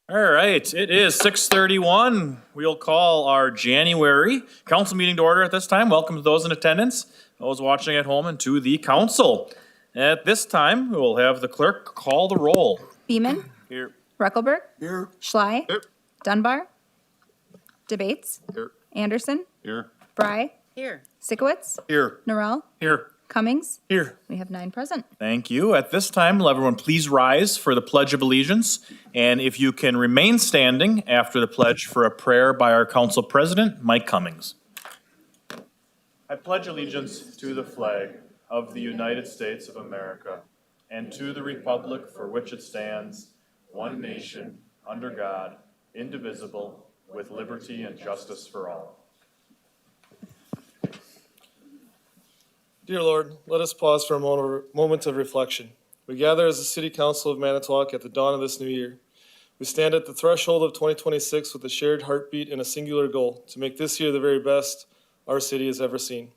All right, it is 6:31. We'll call our January council meeting to order at this time. Welcome to those in attendance, those watching at home, and to the council. At this time, we will have the clerk call the roll. Beeman, Here. Ruckelberg, Here. Schley, Here. Dunbar, Debates, Here. Anderson, Here. Bry, Here. Sikowitz, Here. Norrell, Here. Cummings. Here. We have 9 present. Thank you. At this time, will everyone please rise for the Pledge of Allegiance? And if you can remain standing after the pledge for a prayer by our council president, Mike Cummings. I pledge allegiance to the flag of the United States of America and to the republic for which it stands, one nation, under God, indivisible, with liberty and justice for all. Dear Lord, let us pause for a moment of reflection. We gather as the City Council of Manitowoc at the dawn of this new year. We stand at the threshold of 2026 with a shared heartbeat and a singular goal, to make this year the very best our city has ever seen.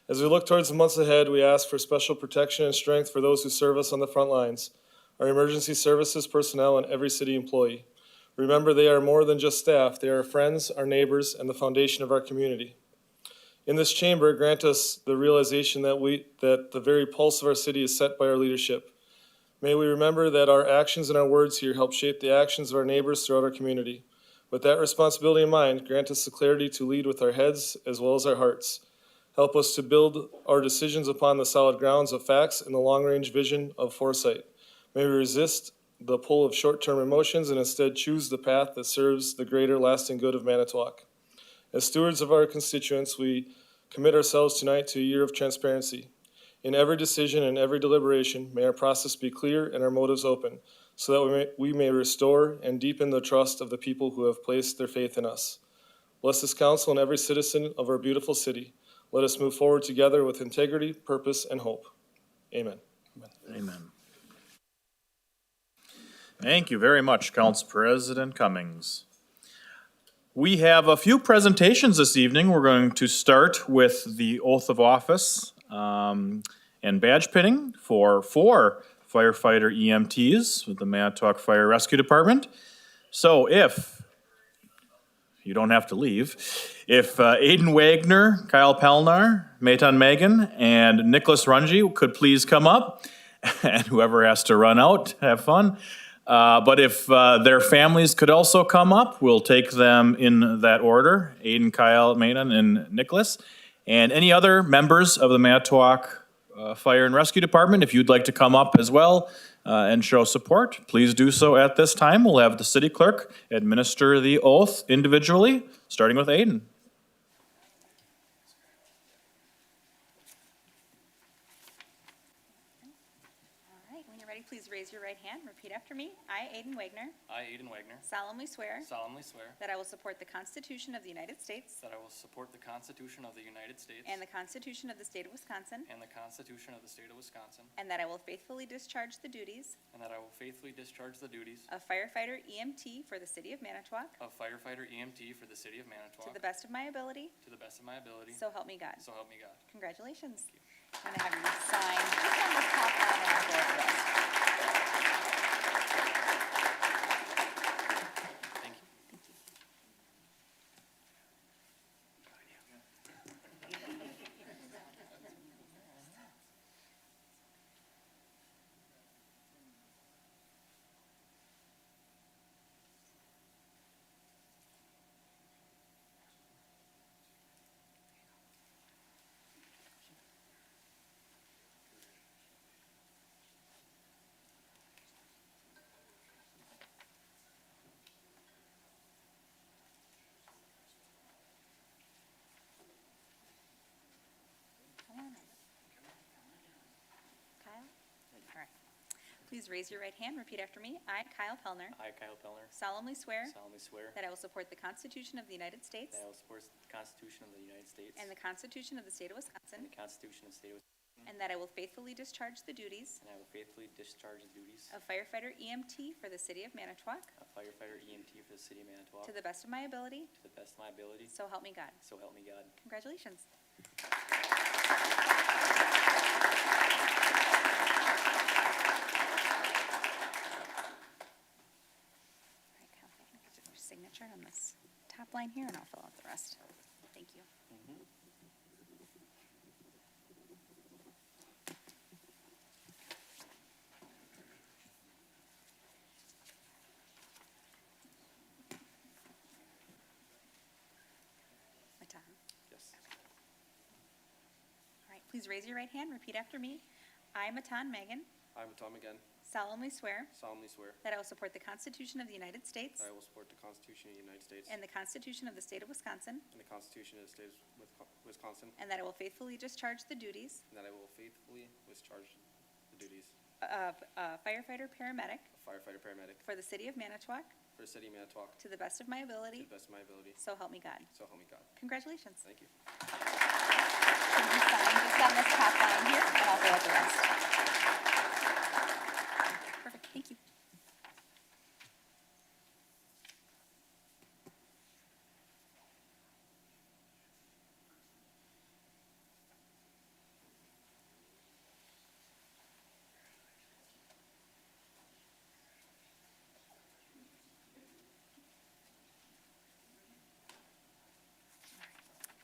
As we look towards the months ahead, we ask for special protection and strength for those who serve us on the front lines, our emergency services personnel, and every city employee. Remember, they are more than just staff. They are our friends, our neighbors, and the foundation of our community. In this chamber, grant us the realization that the very pulse of our city is set by our leadership. May we remember that our actions and our words here help shape the actions of our neighbors throughout our community. With that responsibility in mind, grant us the clarity to lead with our heads as well as our hearts. Help us to build our decisions upon the solid grounds of facts and the long-range vision of foresight. May we resist the pull of short-term emotions and instead choose the path that serves the greater lasting good of Manitowoc. As stewards of our constituents, we commit ourselves tonight to a year of transparency. In every decision and every deliberation, may our process be clear and our motives open, so that we may restore and deepen the trust of the people who have placed their faith in us. Bless this council and every citizen of our beautiful city. Let us move forward together with integrity, purpose, and hope. Amen. Amen. Thank you very much, Council President Cummings. We have a few presentations this evening. We're going to start with the oath of office and badge pinning for 4 firefighter EMTs with the Manitowoc Fire Rescue Department. So if you don't have to leave, if Aiden Wagner, Kyle Pelnar, Meitan Megan, and Nicholas Runge could please come up, and whoever has to run out, have fun. But if their families could also come up, we'll take them in that order, Aiden, Kyle, Meitan, and Nicholas. And any other members of the Manitowoc Fire and Rescue Department, if you'd like to come up as well and show support, please do so at this time. We'll have the city clerk administer the oath individually, starting with Aiden. Please raise your right hand. Repeat after me. I, Aiden Wagner, I, Aiden Wagner, solemnly swear solemnly swear that I will support the Constitution of the United States that I will support the Constitution of the United States and the Constitution of the State of Wisconsin, and the Constitution of the State of Wisconsin, and that I will faithfully discharge the duties and that I will faithfully discharge the duties of firefighter EMT for the City of Manitowoc of firefighter EMT for the City of Manitowoc to the best of my ability, to the best of my ability. so help me God. So help me God. Congratulations. I'm going to have you sign just on this top line and I'll go over this. Thank you. Kyle? All right. Please raise your right hand. Repeat after me. I, Kyle Pelnar, I, Kyle Pelnar, solemnly swear solemnly swear that I will support the Constitution of the United States that I will support the Constitution of the United States and the Constitution of the State of Wisconsin, and the Constitution of the State of Wisconsin, and that I will faithfully discharge the duties and I will faithfully discharge the duties of firefighter EMT for the City of Manitowoc of firefighter EMT for the City of Manitowoc to the best of my ability, to the best of my ability. so help me God. So help me God. Congratulations. All right, Kyle. here, and I'll fill out the rest. Thank you. Matan. Yes. All right, please raise your right hand, repeat after me. I, Matan Megan, I, Matam again, solemnly swear solemnly swear that I will support the Constitution of the United States that I will support the Constitution of the United States and the Constitution of the State of Wisconsin, and the Constitution of the State of Wisconsin, and that I will faithfully discharge the duties and that I will faithfully discharge the duties of firefighter paramedic of firefighter paramedic for the City of Manitowoc for the City of Manitowoc to the best of my to ability, the best of my ability, so help me God. so help me God. Congratulations. Thank you. Can you sign just on this top line here, and I'll fill out the rest. Perfect, thank you.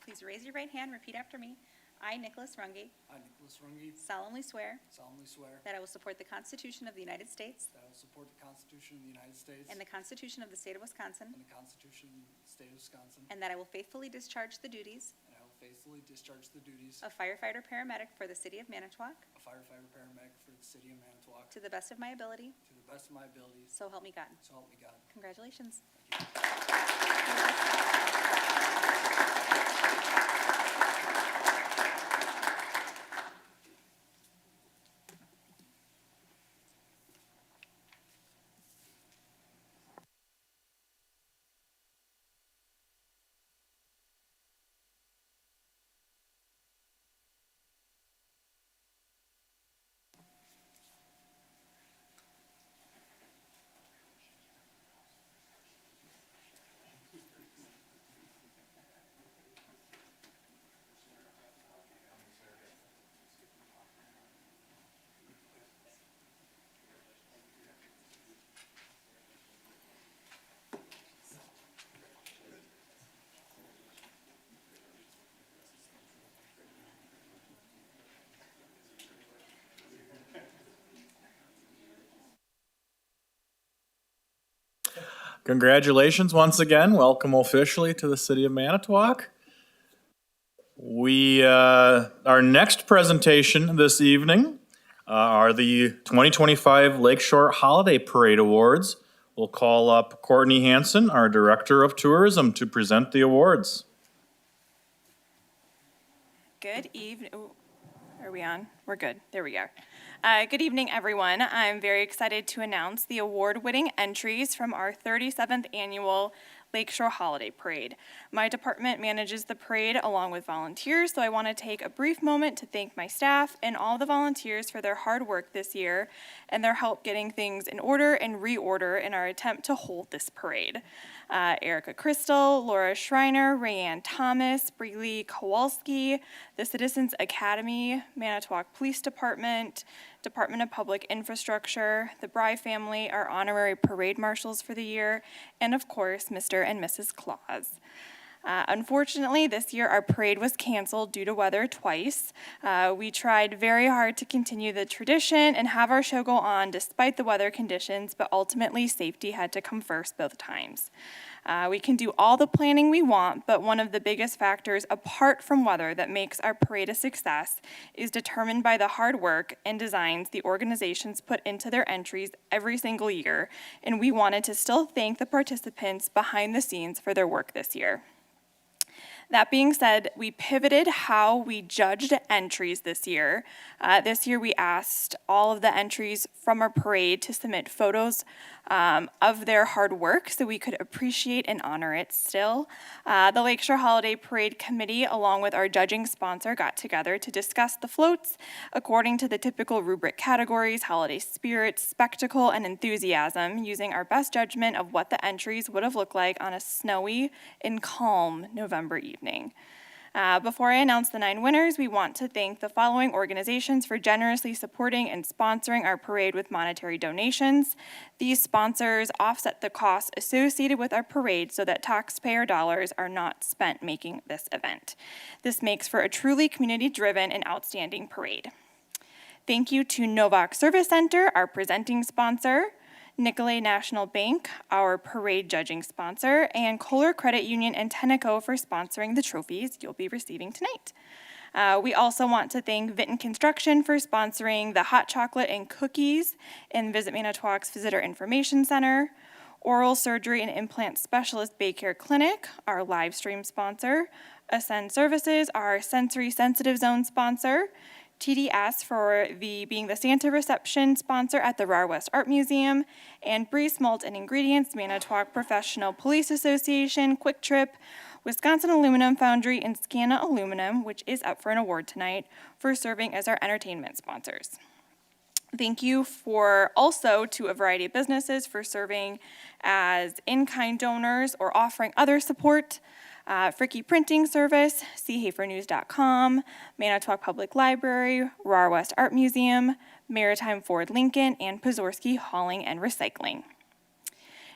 Please raise your right hand, repeat after me. I, Nicholas Runge, I, Nicholas Runge, solemnly swear solemnly swear that I will support the Constitution of the United States that I will support the Constitution of the United States and the Constitution of the State of Wisconsin, and the Constitution of the State of Wisconsin, and that I will faithfully discharge the duties and I will faithfully discharge the duties of firefighter paramedic for the City of Manitowoc of firefighter paramedic for the City of Manitowoc to the best of my ability, to the best of my abilities, so help me God. so help me God. Congratulations. Congratulations once again. Welcome officially to the City of Manitowoc. Our next presentation this evening are the 2025 Lakeshore Holiday Parade Awards. We'll call up Courtney Hansen, our Director of Tourism, to present the awards. Good evening. Are we on? We're good. There we are. Good evening, everyone. I'm very excited to announce the award-winning entries from our 37th annual Lakeshore Holiday Parade. My department manages the parade along with volunteers, so I want to take a brief moment to thank my staff and all the volunteers for their hard work this year and their help getting things in order and reorder in our attempt to hold this parade. Erica Crystal, Laura Schreiner, Rayanne Thomas, Breeley Kowalski, the Citizens Academy, Manitowoc Police Department, Department of Public Infrastructure, the Bry family, our honorary parade marshals for the year, and of course, Mr. and Mrs. Claus. Unfortunately, this year our parade was canceled due to weather twice. We tried very hard to continue the tradition and have our show go on despite the weather conditions, but ultimately safety had to come first both times. We can do all the planning we want, but one of the biggest factors apart from weather that makes our parade a success is determined by the hard work and designs the organizations put into their entries every single year, and we wanted to still thank the participants behind the scenes for their work this year. That being said, we pivoted how we judged entries this year. This year we asked all of the entries from our parade to submit photos of their hard work so we could appreciate and honor it still. The Lakeshore Holiday Parade Committee, along with our judging sponsor, got together to discuss the floats according to the typical rubric categories: holiday spirit, spectacle, and enthusiasm, using our best judgment of what the entries would have looked like on a snowy and calm November evening. Before I announce the 9 winners, we want to thank the following organizations for generously supporting and sponsoring our parade with monetary donations. These sponsors offset the costs associated with our parade so that taxpayer dollars are not spent making this event. This makes for a truly community-driven and outstanding parade. Thank you to Novak Service Center, our presenting sponsor, Nicolay National Bank, our parade judging sponsor, and Kohler Credit Union and Tenneco for sponsoring the trophies you'll be receiving tonight. We also want to thank Vinton Construction for sponsoring the hot chocolate and cookies in Visit Manitowoc's Visitor Information Center, Oral Surgery and Implant Specialist Baycare Clinic, our live stream sponsor, Ascend Services, our Sensory Sensitive Zone sponsor, TDS for being the Santa reception sponsor at the RAR West Art Museum, and Breeze Malt and Ingredients, Manitowoc Professional Police Association, Quick Trip, Wisconsin Aluminum Foundry, and Scana Aluminum, which is up for an award tonight, for serving as our entertainment sponsors. Thank you also to a variety of businesses for serving as in-kind donors or offering other support. Fricky Printing Service, seahafernews.com, Manitowoc Public Library, RAR West Art Museum, Maritime Ford Lincoln, and Pazorski Hauling and Recycling.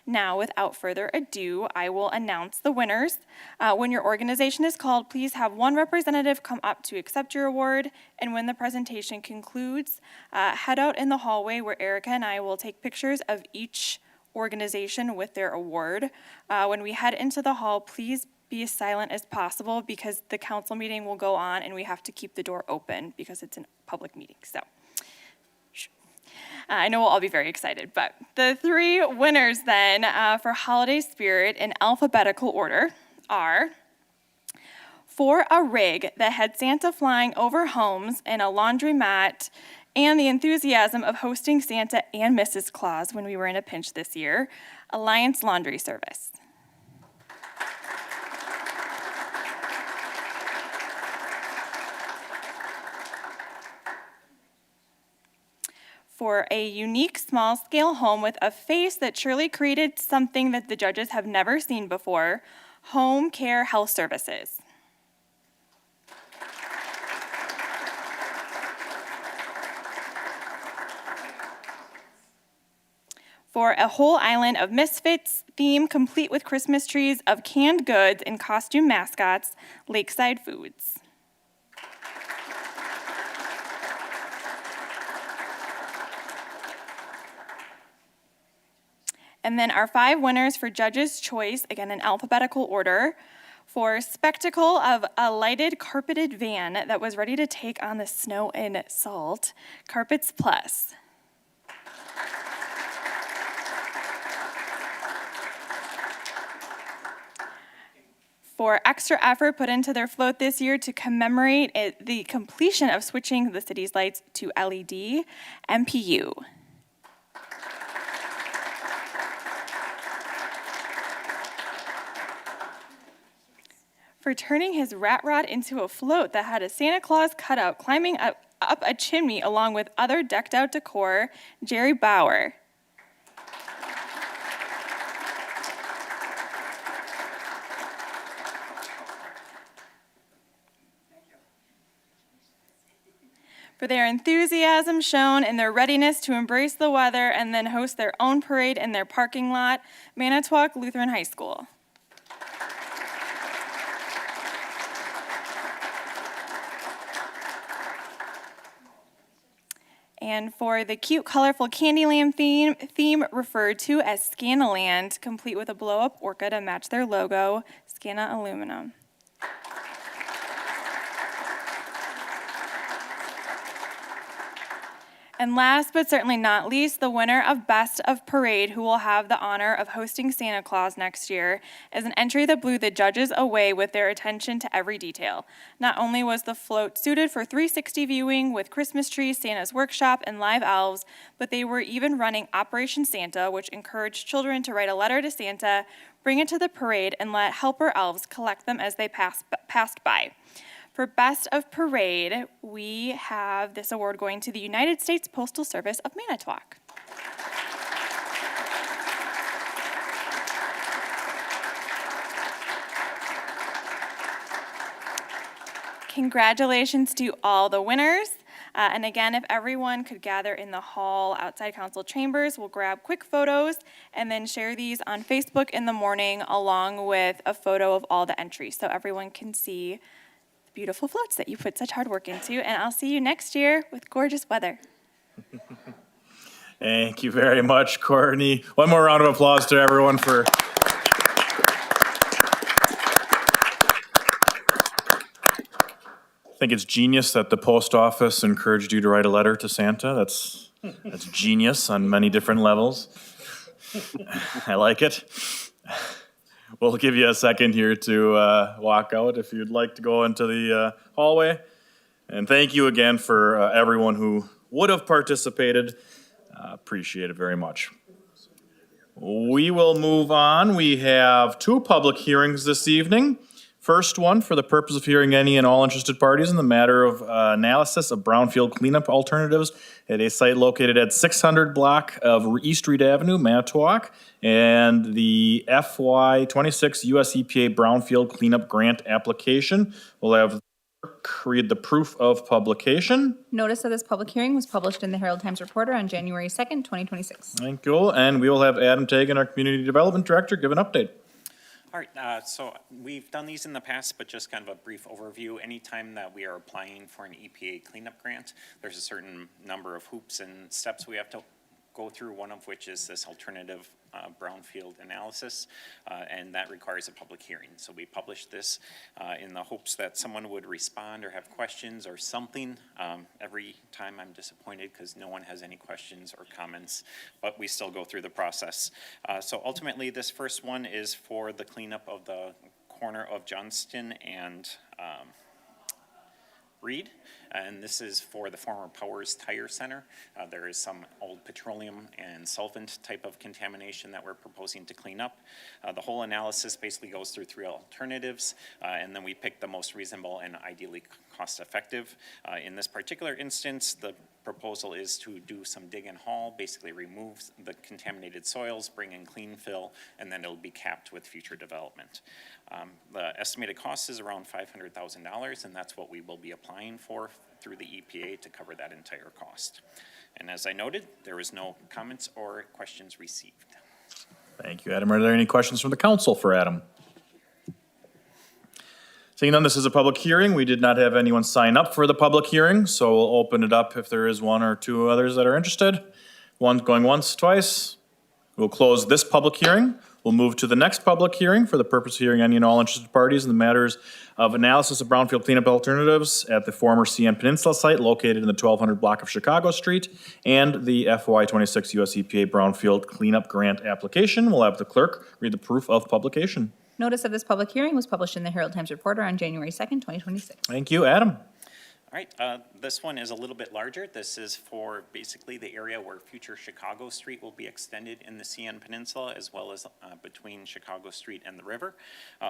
Now, without further ado, I will announce the winners. When your organization is called, please have one representative come up to accept your award, and when the presentation concludes, head out in the hallway where Erica and I will take pictures of each organization with their award. When we head into the hall, please be as silent as possible because the council meeting will go on and we have to keep the door open because it's a public meeting. So I know we'll all be very excited, but the 3 winners then for Holiday Spirit in alphabetical order are For a Rig that had Santa flying over homes in a laundromat and the enthusiasm of hosting Santa and Mrs. Claus when we were in a pinch this year, Alliance Laundry Service. For a unique small-scale home with a face that surely created something that the judges have never seen before, Home Care Health Services. For a whole island of misfits theme complete with Christmas trees of canned goods and costume mascots, Lakeside Foods. And then our 5 winners for Judge's Choice, again in alphabetical order, for spectacle of a lighted carpeted van that was ready to take on the snow and salt, Carpets Plus. For extra effort put into their float this year to commemorate the completion of switching the city's lights to LED, MPU. For turning his rat rod into a float that had a Santa Claus cutout climbing up a chimney along with other decked out decor, Jerry Bauer. For their enthusiasm shown and their readiness to embrace the weather and then host their own parade in their parking lot, Manitowoc Lutheran High School. And for the cute, colorful Candyland theme referred to as Scanaland, complete with a blow-up orca to match their logo, Scana Aluminum. And last but certainly not least, the winner of Best of Parade, who will have the honor of hosting Santa Claus next year, is an entry that blew the judges away with their attention to every detail. Not only was the float suited for 360 viewing with Christmas trees, Santa's workshop, and live elves, but they were even running Operation Santa, which encouraged children to write a letter to Santa, bring it to the parade, and let helper elves collect them as they passed by. For Best of Parade, we have this award going to the United States Postal Service of Manitowoc. Congratulations to all the winners. And again, if everyone could gather in the hall outside council chambers, we'll grab quick photos and then share these on Facebook in the morning along with a photo of all the entries so everyone can see the beautiful floats that you put such hard work into. And I'll see you next year with gorgeous weather. Thank you very much, Courtney. One more round of applause to everyone for. I think it's genius that the post office encouraged you to write a letter to Santa. That's genius on many different levels. I like it. We'll give you a second here to walk out if you'd like to go into the hallway. And thank you again for everyone who would have participated. Appreciate it very much. We will move on. We have two public hearings this evening. First one, for the purpose of hearing any and all interested parties in the matter of analysis of brownfield cleanup alternatives at a site located at 600 block of East Reed Avenue, Manitowoc, and the FY26 US EPA brownfield cleanup grant application. We'll have the clerk read the proof of publication. Notice of this public hearing was published in the Herald Times Reporter on January 2nd, 2026. Thank you. And we will have Adam Tagan, our Community Development Director, give an update. All right, so we've done these in the past, but just kind of a brief overview. Anytime that we are applying for an EPA cleanup grant, there's a certain number of hoops and steps we have to go through, one of which is this alternative brownfield analysis, and that requires a public hearing. So we published this in the hopes that someone would respond or have questions or something. Every time I'm disappointed because no one has any questions or comments, but we still go through the process. So ultimately, this first one is for the cleanup of the corner of Johnston and Reed, and this is for the former Powers Tire Center. There is some old petroleum and solvent type of contamination that we're proposing to clean up. The whole analysis basically goes through three alternatives, and then we pick the most reasonable and ideally cost-effective. In this particular instance, the proposal is to do some dig and haul, basically remove the contaminated soils, bring in clean fill, and then it'll be capped with future development. The estimated cost is around $500,000, and that's what we will be applying for through the EPA to cover that entire cost. And as I noted, there was no comments or questions received. Thank you, Adam. Are there any questions from the council for Adam? Seeing none, this is a public hearing. We did not have anyone sign up for the public hearing, so we'll open it up if there is one or two others that are interested. One going once, twice. We'll close this public hearing. We'll move to the next public hearing for the purpose of hearing any and all interested parties in the matters of analysis of brownfield cleanup alternatives at the former CN Peninsula site located in the 1200 block of Chicago Street and the FY26 US EPA brownfield cleanup grant application. We'll have the clerk read the proof of publication. Notice of this public hearing was published in the Herald Times Reporter on January 2nd, 2026. Thank you, Adam. All right, this one is a little bit larger. This is for basically the area where future Chicago Street will be extended in the CN Peninsula, as well as between Chicago Street and the river.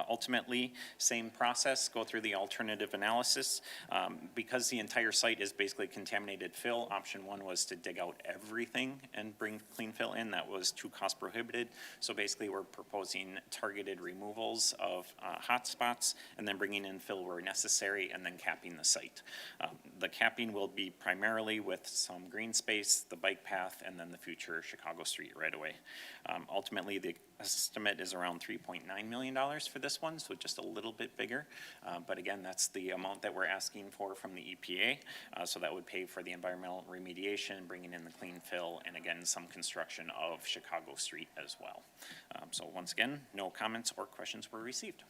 Ultimately, same process, go through the alternative analysis. Because the entire site is basically contaminated fill, option one was to dig out everything and bring clean fill in. That was too cost prohibited. So basically, we're proposing targeted removals of hot spots and then bringing in fill where necessary and then capping the site. The capping will be primarily with some green space, the bike path, and then the future Chicago Street right away. Ultimately, the estimate is around $3.9 million for this one, so just a little bit bigger. But again, that's the amount that we're asking for from the EPA. So that would pay for the environmental remediation, bringing in the clean fill, and again, some construction of Chicago Street as well. So once again, no comments or questions were received.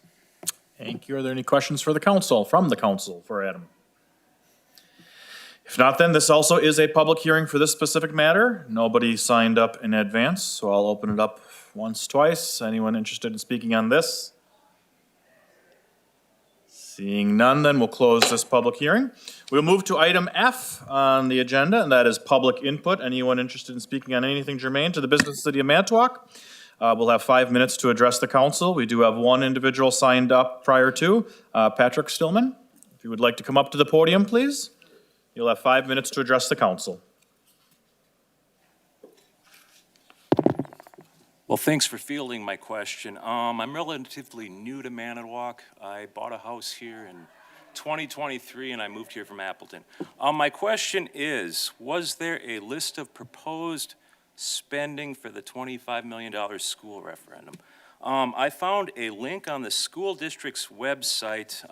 Thank you. Are there any questions for the council, from the council for Adam? If not, then this also is a public hearing for this specific matter. Nobody signed up in advance, so I'll open it up once, twice. Anyone interested in speaking on this? Seeing none, then we'll close this public hearing. We'll move to item F on the agenda, and that is public input. Anyone interested in speaking on anything germane to the business of the city of Manitowoc? We'll have 5 minutes to address the council. We do have one individual signed up prior to, Patrick Stillman. If you would like to come up to the podium, please. You'll have 5 minutes to address the council. Well, thanks for fielding my question. I'm relatively new to Manitowoc. I bought a house here in 2023, and I moved here from Appleton. My question is, was there a list of proposed spending for the $25 million school referendum? I found a link on the school district's website,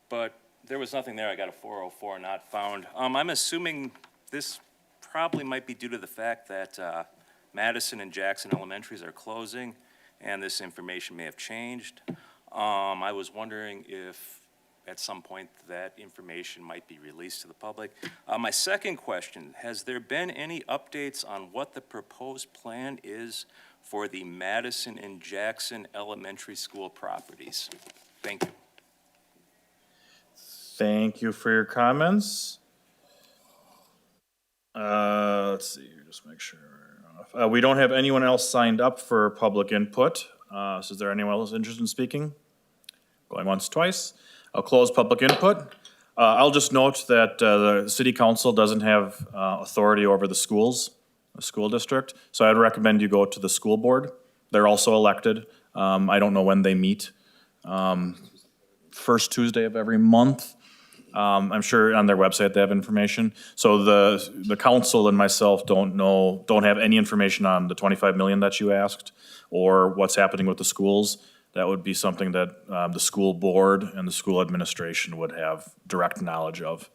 but there was nothing there. I got a 404 not found. I'm assuming this probably might be due to the fact that Madison and Jackson Elementaries are closing, and this information may have changed. I was wondering if at some point that information might be released to the public. My second question, has there been any updates on what the proposed plan is for the Madison and Jackson Elementary School properties? Thank you. Thank you for your comments. Let's see here, just make sure. We don't have anyone else signed up for public input. So is there anyone else interested in speaking? Going once, twice. I'll close public input. I'll just note that the city council doesn't have authority over the schools, the school district. So I'd recommend you go to the school board. They're also elected. I don't know when they meet. First Tuesday of every month. I'm sure on their website they have information. So the council and myself don't have any information on the 25 million that you asked or what's happening with the schools. That would be something that the school board and the school administration would have direct knowledge of.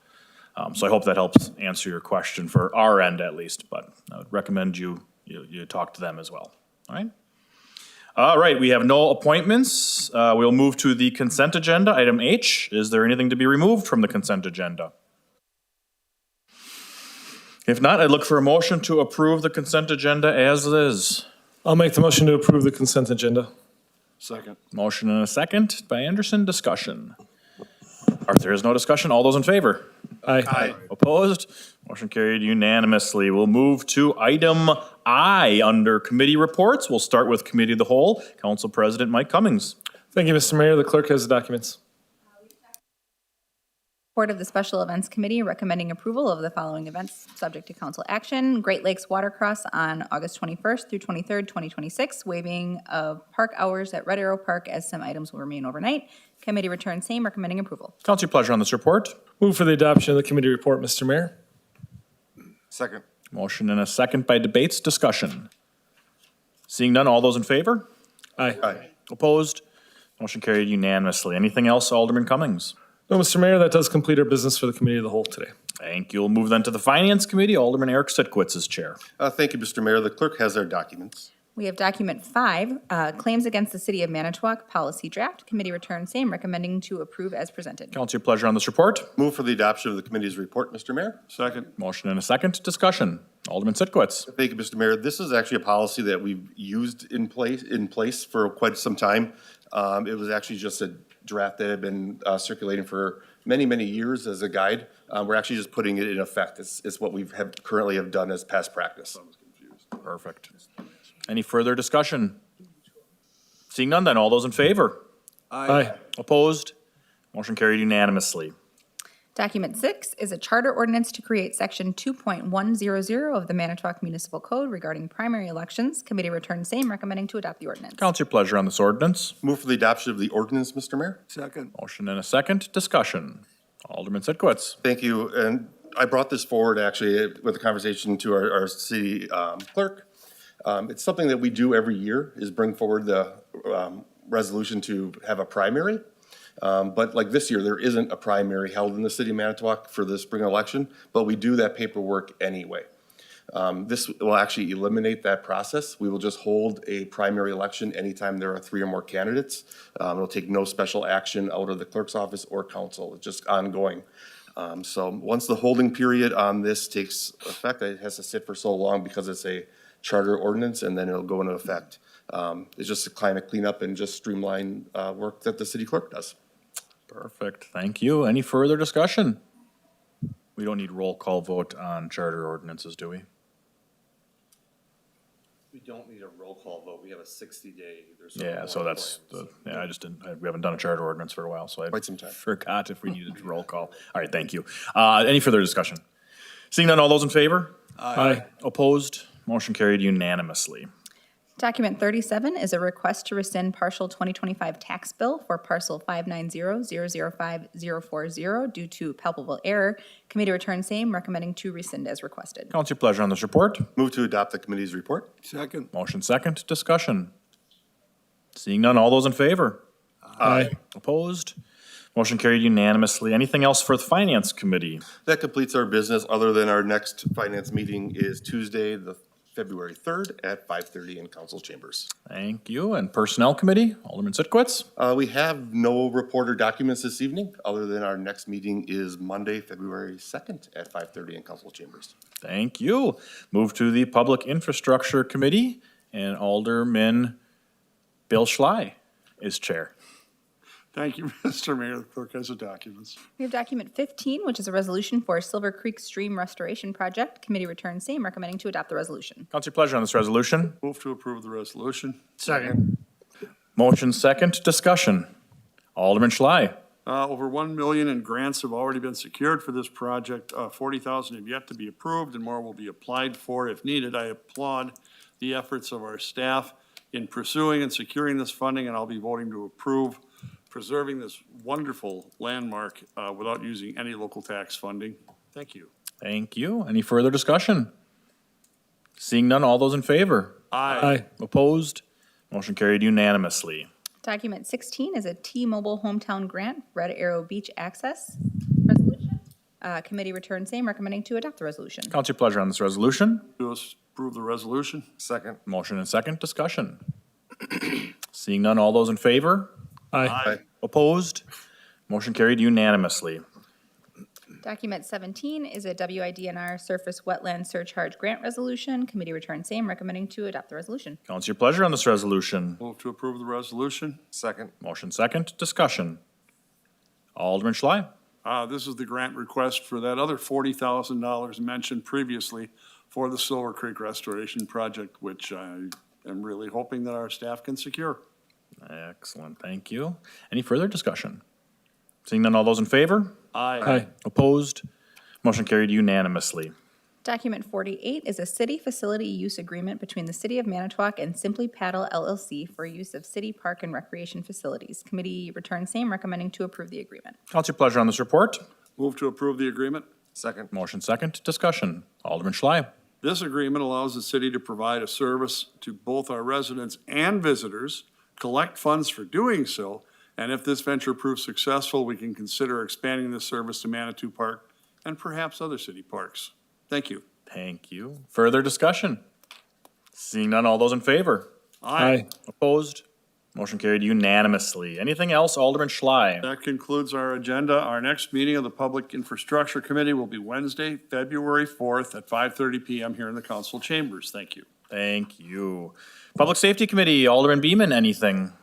So I hope that helps answer your question for our end at least, but I would recommend you talk to them as well. All right? All right, we have no appointments. We'll move to the consent agenda. Item H, is there anything to be removed from the consent agenda? If not, I'd look for a motion to approve the consent agenda as is. I'll make the motion to approve the consent agenda. Second. Motion and a second by Anderson. Discussion. Or if there is no discussion, all those in favor? Aye. Opposed? Motion carried unanimously. We'll move to item I under committee reports. We'll start with committee of the whole. Council President Mike Cummings. Thank you, Mr. Mayor. The clerk has the documents. Report of the Special Events Committee recommending approval of the following events subject to council action. Great Lakes Watercross on August 21st through 23rd, 2026, waiving of park hours at Red Arrow Park as some items will remain overnight. Committee return same, recommending approval. Council, your pleasure on this report. Move for the adoption of the committee report, Mr. Mayor. Second. Motion and a second by debates. Discussion. Seeing none, all those in favor? Aye. Aye. Opposed? Motion carried unanimously. Anything else, Alderman Cummings? No, Mr. Mayor, that does complete our business for the committee of the whole today. Thank you. We'll move then to the Finance Committee. Alderman Eric Sitkowitz is chair. Thank you, Mr. Mayor. The clerk has our documents. We have document 5, claims against the city of Manitowoc, policy draft. Committee return same, recommending to approve as presented. Council, your pleasure on this report. Move for the adoption of the committee's report, Mr. Mayor. Second. Motion and a second. Discussion. Alderman Sitkowitz. Thank you, Mr. Mayor. This is actually a policy that we've used in place for quite some time. It was actually just a draft that had been circulating for many years as a guide. We're actually just putting it in effect. It's what we currently have done as past practice. Perfect. Any further discussion? Seeing none then, all those in favor? Aye. Opposed? Motion carried unanimously. Document 6 is a charter ordinance to create section 2.100 of the Manitowoc Municipal Code regarding primary elections. Committee return same, recommending to adopt the ordinance. Council, your pleasure on this ordinance. Move for the adoption of the ordinance, Mr. Mayor. Second. Motion and a second. Discussion. Alderman Sitkowitz. Thank you. And I brought this forward actually with a conversation to our city clerk. It's something that we do every year is bring forward the resolution to have a primary. But like this year, there isn't a primary held in the city of Manitowoc for the spring election, but we do that paperwork anyway. This will actually eliminate that process. We will just hold a primary election anytime there are 3 or more candidates. It'll take no special action out of the clerk's office or council. It's just ongoing. So once the holding period on this takes effect, it has to sit for so long because it's a charter ordinance, and then it'll go into effect. It's just a kind of cleanup and just streamline work that the city clerk does. Perfect. Thank you. Any further discussion? We don't need roll call vote on charter ordinances, do we? We don't need a roll call vote. We have a 60-day. Yeah, so that's, I just didn't, we haven't done a charter ordinance for a while, so I Quite some time. forgot if we needed a roll call. All right, thank you. Any further discussion? Seeing none, all those in favor? Aye. Opposed? Motion carried unanimously. Document 37 is a request to rescind partial 2025 tax bill for parcel 590-005-040 due to palpable error. Committee returns same, recommending to rescind as requested. Council, your pleasure on this report. Move to adopt the committee's report. Second. Motion second, discussion. Seeing none, all those in favor? Aye. Opposed? Motion carried unanimously. Anything else for the Finance Committee? That completes our business, other than our next finance meeting is Tuesday, the February 3rd at 5:30 in council chambers. Thank you. And Personnel Committee, Alderman Sitkowitz. We have no reporter documents this evening, other than our next meeting is Monday, February 2nd at 5:30 in council chambers. Thank you. Move to the Public Infrastructure Committee, and Alderman Bill Schley is chair. Thank you, Mr. Mayor. The clerk has the documents. We have document 15, which is a resolution for Silver Creek Stream Restoration Project. Committee returns same, recommending to adopt the resolution. Council, your pleasure on this resolution. Move to approve the resolution. Second. Motion second, discussion. Alderman Schley. Over 1 million in grants have already been secured for this project. 40,000 have yet to be approved, and more will be applied for if needed. I applaud the efforts of our staff in pursuing and securing this funding, and I'll be voting to approve preserving this wonderful landmark without using any local tax funding. Thank you. Thank you. Any further discussion? Seeing none, all those in favor? Aye. Opposed? Motion carried unanimously. Document 16 is a T-Mobile Hometown Grant, Red Arrow Beach Access Resolution. Committee returns same, recommending to adopt the resolution. Council, your pleasure on this resolution. Do us approve the resolution. Second. Motion and second, discussion. Seeing none, all those in favor? Aye. Opposed? Motion carried unanimously. Document 17 is a WIDNR Surface Wetland Surcharge Grant Resolution. Committee returns same, recommending to adopt the resolution. Council, your pleasure on this resolution. Move to approve the resolution. Second. Motion second, discussion. Alderman Schley. This is the grant request for that other $40,000 mentioned previously for the Silver Creek Restoration Project, which I am really hoping that our staff can secure. Excellent, thank you. Any further discussion? Seeing none, all those in favor? Aye. Opposed? Motion carried unanimously. Document 48 is a city facility use agreement between the City of Manitowoc and Simply Paddle LLC for use of city park and recreation facilities. Committee returns same, recommending to approve the agreement. Council, your pleasure on this report. Move to approve the agreement. Second. Motion second, discussion. Alderman Schley. This agreement allows the city to provide a service to both our residents and visitors, collect funds for doing so, and if this venture proves successful, we can consider expanding this service to Manitou Park and perhaps other city parks. Thank you. Thank you. Further discussion? Seeing none, all those in favor? Aye. Opposed? Motion carried unanimously. Anything else, Alderman Schley? That concludes our agenda. Our next meeting of the Public Infrastructure Committee will be Wednesday, February 4th at 5:30 PM here in the council chambers. Thank you. Thank you. Public Safety Committee, Alderman Beeman, anything?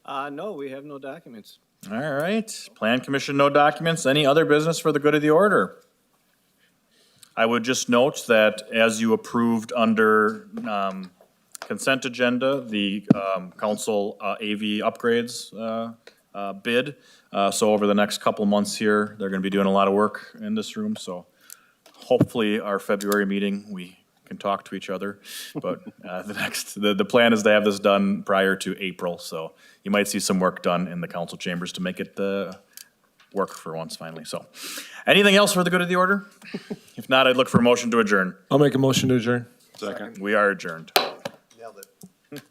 No, we have no documents. All right. Plan Commission, no documents. Any other business for the good of the order? I would just note that as you approved under consent agenda, the council AV upgrades bid. So over the next couple months here, they're going to be doing a lot of work in this room. So hopefully our February meeting, we can talk to each other. But the plan is to have this done prior to April. So you might see some work done in the council chambers to make it work for once finally. So anything else for the good of the order? If not, I'd look for a motion to adjourn. I'll make a motion to adjourn. Second. We are adjourned. Nailed it.